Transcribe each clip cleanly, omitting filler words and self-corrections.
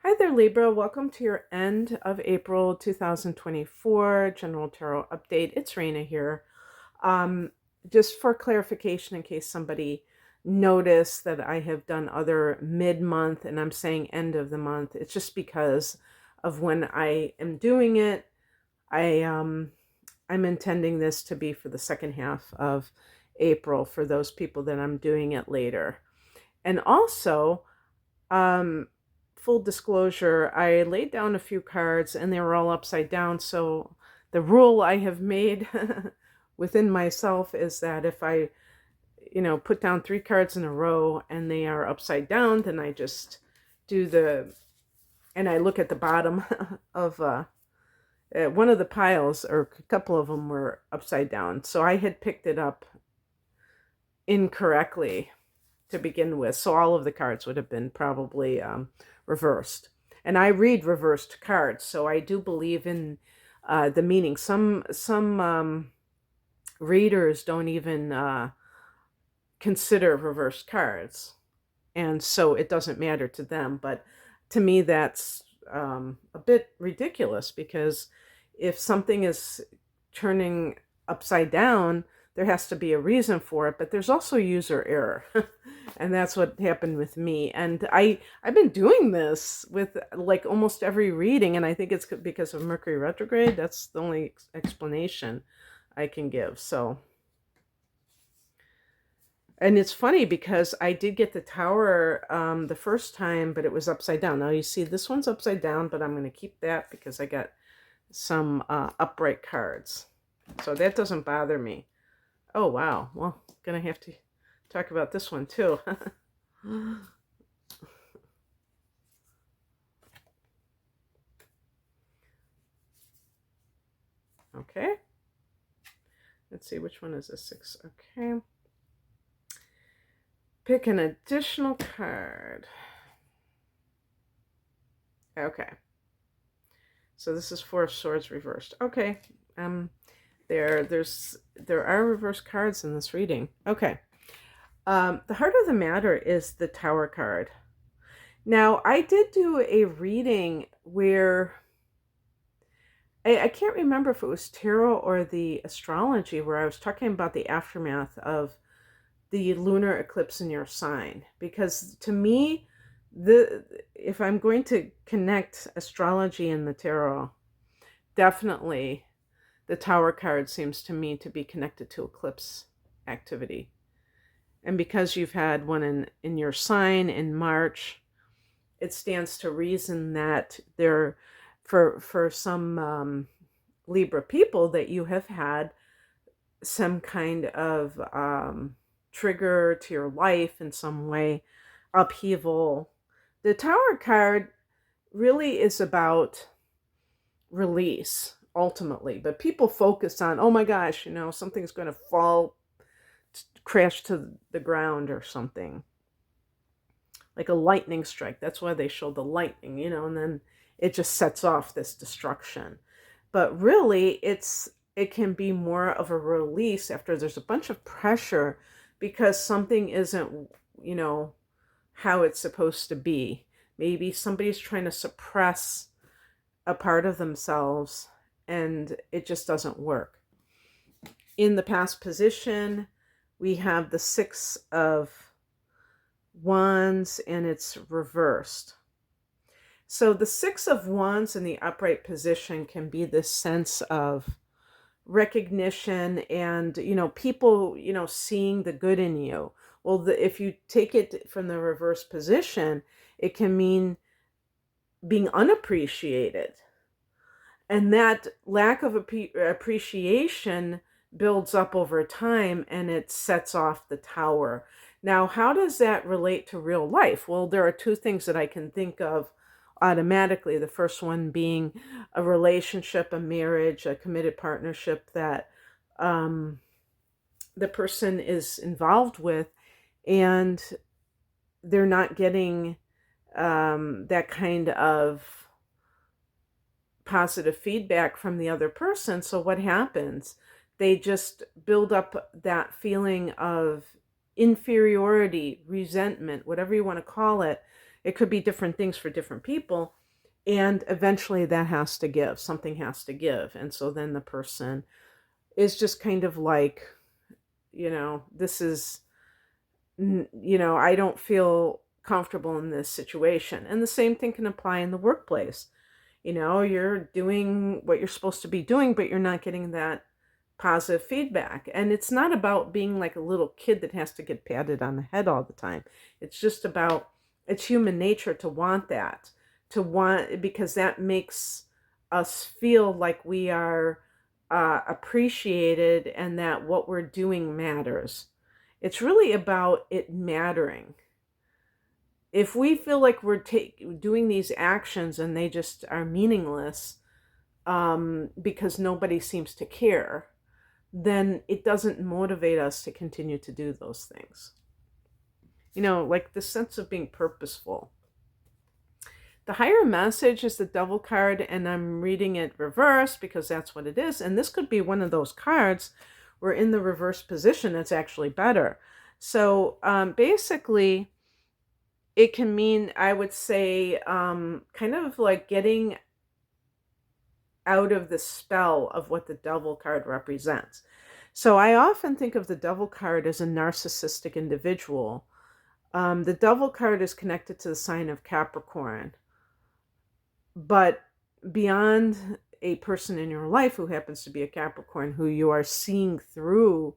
Hi there, Libra. Welcome to your end of April 2024 General Tarot Update. It's Raina here. Um, just for clarification, in case somebody noticed that I have done other mid-month and I'm saying end of the month, it's just because of when I am doing it. I'm intending this to be for the second half of April for those people that I'm doing it later. And also, um, full disclosure, I laid down a few cards and they were all upside down. So the rule I have made within myself is that if I, put down 3 cards in a row and they are upside down, then I just do and I look at the bottom of one of the piles, or a couple of them were upside down. So I had picked it up incorrectly to begin with. So all of the cards would have been probably reversed. And I read reversed cards, so I do believe in the meaning. Some readers don't even consider reversed cards, and so it doesn't matter to them. But to me, that's a bit ridiculous, because if something is turning upside down, there has to be a reason for it, but there's also user error. And that's what happened with me. And I've been doing this with like almost every reading, and I think it's because of Mercury retrograde. That's the only explanation I can give. So, and it's funny because I did get the tower the first time, but it was upside down. Now you see this one's upside down, but I'm going to keep that because I got some upright cards. So that doesn't bother me. Oh, wow. Well, gonna have to talk about this one too. Okay. Let's see, which one is this? 6. Okay. Pick an additional card. Okay. So this is 4 of Swords reversed. Okay. There are reversed cards in this reading. Okay. The heart of the matter is the Tower card. Now, I did do a reading where I can't remember if it was tarot or the astrology, where I was talking about the aftermath of the lunar eclipse in your sign. Because to me, if I'm going to connect astrology and the tarot, definitely the Tower card seems to me to be connected to eclipse activity. And because you've had one in your sign in March, it stands to reason that for some Libra people, that you have had some kind of trigger to your life in some way, upheaval. The Tower card really is about release ultimately, but people focus on, oh my gosh, something's going to fall, crash to the ground or something, like a lightning strike. That's why they show the lightning, and then it just sets off this destruction. But really, it can be more of a release after there's a bunch of pressure because something isn't, how it's supposed to be. Maybe somebody's trying to suppress a part of themselves and it just doesn't work. In the past position, we have the 6 of Wands and it's reversed. So the 6 of Wands in the upright position can be this sense of recognition and, people, seeing the good in you. Well, if you take it from the reverse position, it can mean being unappreciated. And that lack of appreciation builds up over time and it sets off the Tower. Now, how does that relate to real life? Well, there are 2 things that I can think of automatically. The first one being a relationship, a marriage, a committed partnership that the person is involved with, and they're not getting that kind of positive feedback from the other person. So what happens? They just build up that feeling of inferiority, resentment, whatever you want to call it, It could be different things for different people. And eventually that has to give. Something has to give. And so then the person is just kind of like, this is, I don't feel comfortable in this situation. And the same thing can apply in the workplace. You're doing what you're supposed to be doing, but you're not getting that positive feedback. And it's not about being like a little kid that has to get patted on the head all the time. It's just about, it's human nature to want that, because that makes us feel like we are appreciated and that what we're doing matters. It's really about it mattering. If we feel like we're doing these actions and they just are meaningless because nobody seems to care, then it doesn't motivate us to continue to do those things. Like the sense of being purposeful. The higher message is the Devil card, and I'm reading it reversed because that's what it is. And this could be one of those cards where in the reverse position, it's actually better. So basically, it can mean, I would say, kind of like getting out of the spell of what the Devil card represents. So I often think of the Devil card as a narcissistic individual. The Devil card is connected to the sign of Capricorn. But beyond a person in your life who happens to be a Capricorn, who you are seeing through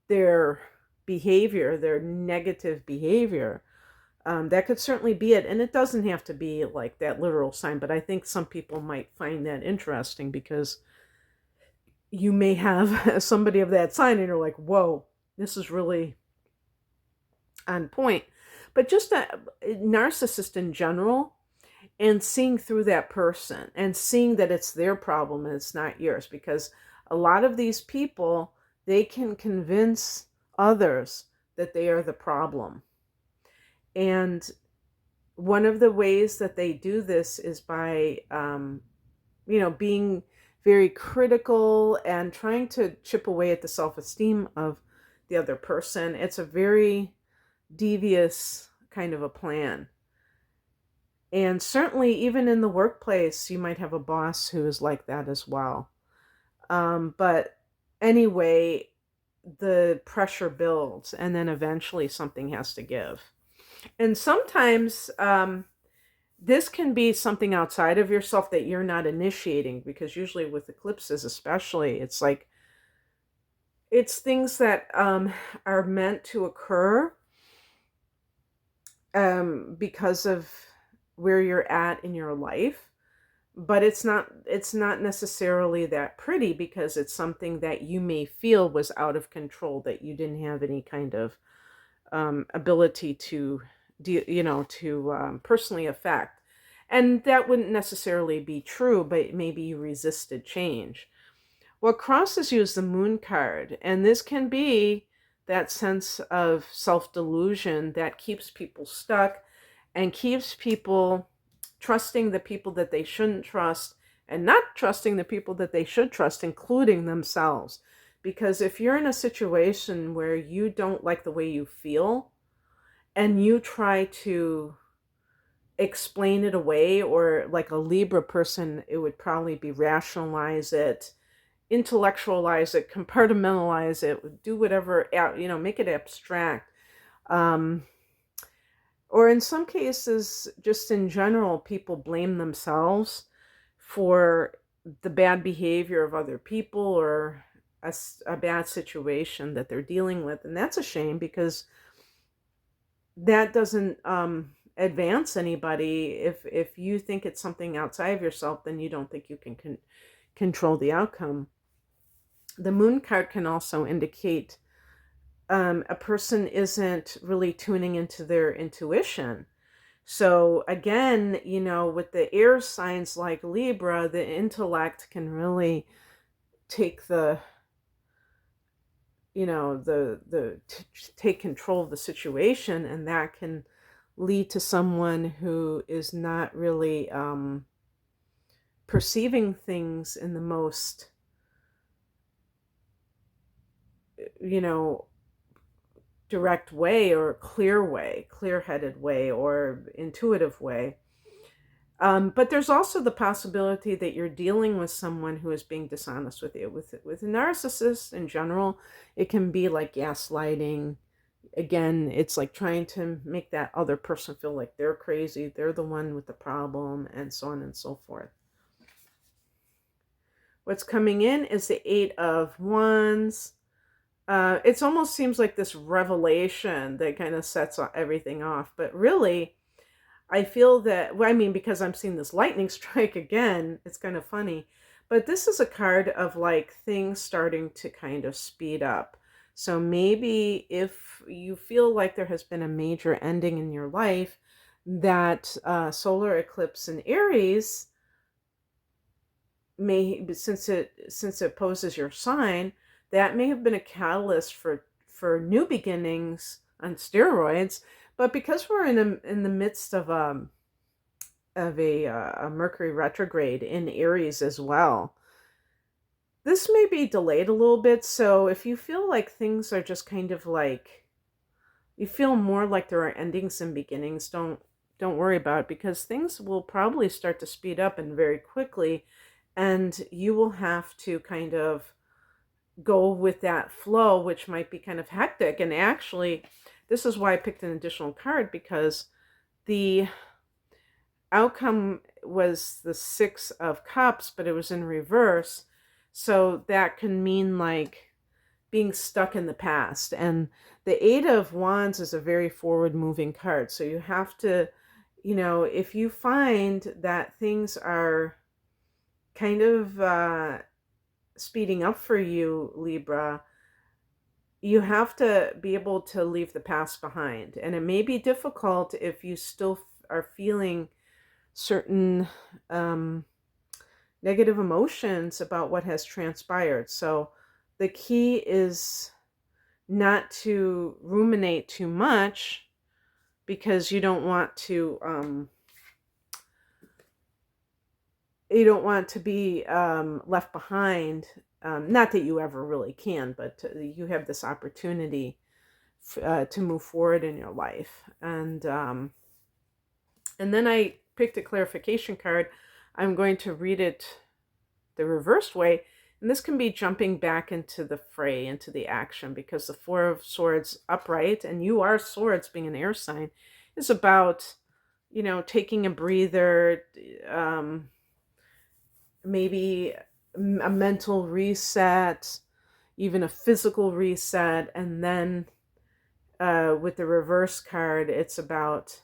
their behavior, their negative behavior, that could certainly be it. And it doesn't have to be like that literal sign, but I think some people might find that interesting because you may have somebody of that sign and you're like, whoa, this is really on point. But just a narcissist in general, and seeing through that person and seeing that it's their problem and it's not yours, because a lot of these people, they can convince others that they are the problem. And one of the ways that they do this is by, being very critical and trying to chip away at the self-esteem of the other person. It's a very devious kind of a plan. And certainly even in the workplace, you might have a boss who is like that as well. But anyway, the pressure builds and then eventually something has to give. And sometimes this can be something outside of yourself that you're not initiating, because usually with eclipses especially, it's like, it's things that are meant to occur because of where you're at in your life, but it's not necessarily that pretty, because it's something that you may feel was out of control, that you didn't have any kind of ability to personally affect. And that wouldn't necessarily be true, but maybe you resisted change. What crosses you is the Moon card, and this can be that sense of self-delusion that keeps people stuck and keeps people trusting the people that they shouldn't trust and not trusting the people that they should trust, including themselves. Because if you're in a situation where you don't like the way you feel and you try to explain it away, or like a Libra person, it would probably be rationalize it, intellectualize it, compartmentalize it, do whatever, make it abstract. Or in some cases, just in general, people blame themselves for the bad behavior of other people or a bad situation that they're dealing with. And that's a shame, because that doesn't advance anybody. If you think it's something outside of yourself, then you don't think you can control the outcome. The Moon card can also indicate a person isn't really tuning into their intuition. So again, with the air signs like Libra, the intellect can really take take control of the situation, and that can lead to someone who is not really perceiving things in the most, direct way or clear way, clear-headed way or intuitive way. But there's also the possibility that you're dealing with someone who is being dishonest with you. With a narcissist in general, it can be like gaslighting. Again, it's like trying to make that other person feel like they're crazy, they're the one with the problem, and so on and so forth. What's coming in is the Eight of Wands. It almost seems like this revelation that kind of sets everything off. But really, I feel that, well, I mean, because I'm seeing this lightning strike again, it's kind of funny. But this is a card of like things starting to kind of speed up. So maybe if you feel like there has been a major ending in your life, that solar eclipse in Aries may, since it poses your sign, that may have been a catalyst for new beginnings on steroids. But because we're in the midst of a Mercury retrograde in Aries as well, this may be delayed a little bit. So if you feel like things are just kind of like, you feel more like there are endings and beginnings, don't worry about it, because things will probably start to speed up and very quickly, and you will have to kind of go with that flow, which might be kind of hectic. And actually, this is why I picked an additional card, because the outcome was the Six of Cups, but it was in reverse. So that can mean like being stuck in the past. And the Eight of Wands is a very forward-moving card. So you have to, if you find that things are kind of speeding up for you, Libra, you have to be able to leave the past behind. And it may be difficult if you still are feeling certain negative emotions about what has transpired. So the key is not to ruminate too much, because you don't want to be left behind. Not that you ever really can, but you have this opportunity to move forward in your life. And then I picked a clarification card. I'm going to read it the reversed way. And this can be jumping back into the fray, into the action, because the Four of Swords upright, and you are swords being an air sign, is about, taking a breather, maybe a mental reset, even a physical reset. And then with the reverse card, it's about,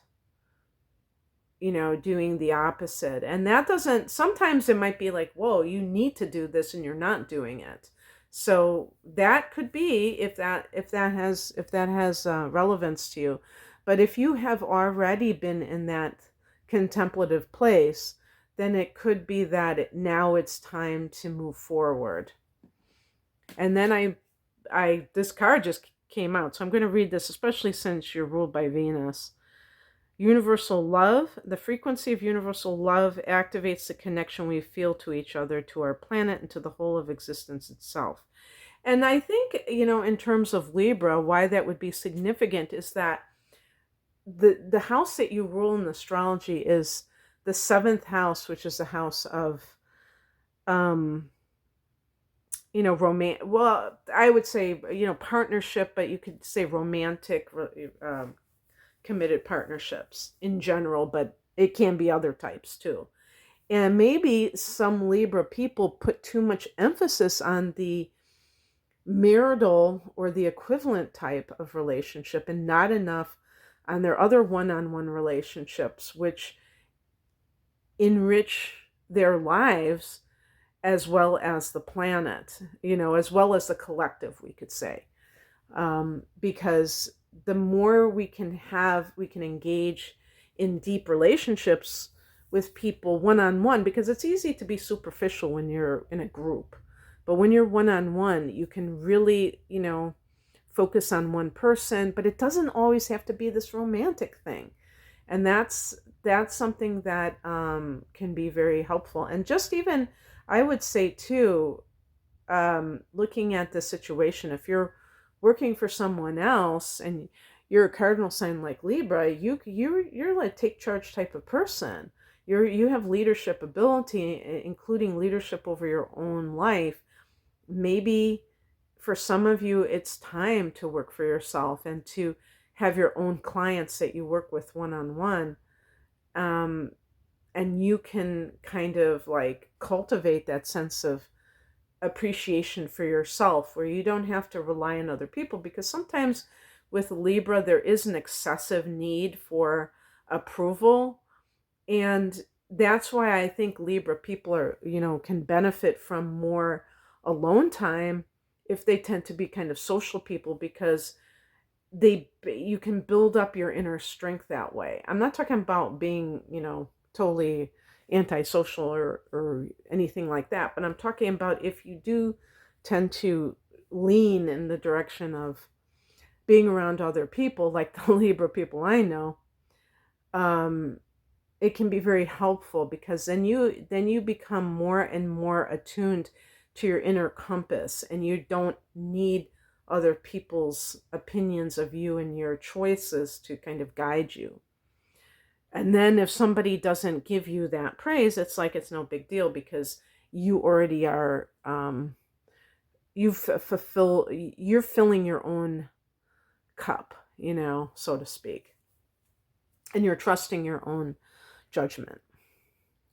doing the opposite. And that doesn't, sometimes it might be like, whoa, you need to do this and you're not doing it. So that could be, if that has relevance to you. But if you have already been in that contemplative place, then it could be that now it's time to move forward. And then this card just came out, so I'm going to read this, especially since you're ruled by Venus. Universal love. The frequency of universal love activates the connection we feel to each other, to our planet, and to the whole of existence itself. And I think, in terms of Libra, why that would be significant is that the house that you rule in astrology is the 7th house, which is the house of, well, I would say, partnership, but you could say romantic, committed partnerships in general, but it can be other types too. And maybe some Libra people put too much emphasis on the marital or the equivalent type of relationship, and not enough on their other one-on-one relationships, which enrich their lives as well as the planet, as well as the collective, we could say. Because the more we can engage in deep relationships with people one-on-one, because it's easy to be superficial when you're in a group. But when you're one-on-one, you can really, focus on one person, but it doesn't always have to be this romantic thing. And that's something that can be very helpful. And just even, I would say too, looking at the situation, if you're working for someone else, and you're a cardinal sign like Libra, you're like take charge type of person. You have leadership ability, including leadership over your own life. Maybe for some of you, it's time to work for yourself and to have your own clients that you work with one-on-one. And you can kind of like cultivate that sense of appreciation for yourself where you don't have to rely on other people, because sometimes with Libra, there is an excessive need for approval. And that's why I think Libra people are, can benefit from more alone time if they tend to be kind of social people, because you can build up your inner strength that way. I'm not talking about being, totally antisocial or anything like that, but I'm talking about if you do tend to lean in the direction of being around other people, like the Libra people I know, it can be very helpful, because then you become more and more attuned to your inner compass, and you don't need other people's opinions of you and your choices to kind of guide you. And then if somebody doesn't give you that praise, it's like it's no big deal, because you already are you're filling your own cup, so to speak, and you're trusting your own judgment.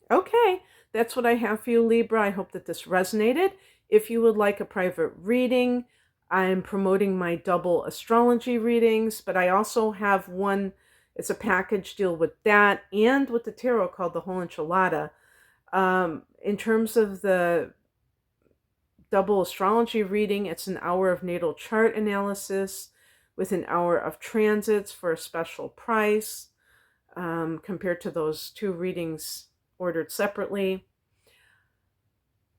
Okay, that's what I have for you, Libra. I hope that this resonated. If you would like a private reading, I'm promoting my double astrology readings, but I also have one, it's a package deal with that and with the tarot called the Whole Enchilada. In terms of the double astrology reading, it's an hour of natal chart analysis with an hour of transits for a special price, compared to those two readings ordered separately.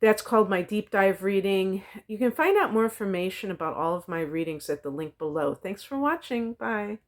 That's called my deep dive reading. You can find out more information about all of my readings at the link below. Thanks for watching. Bye.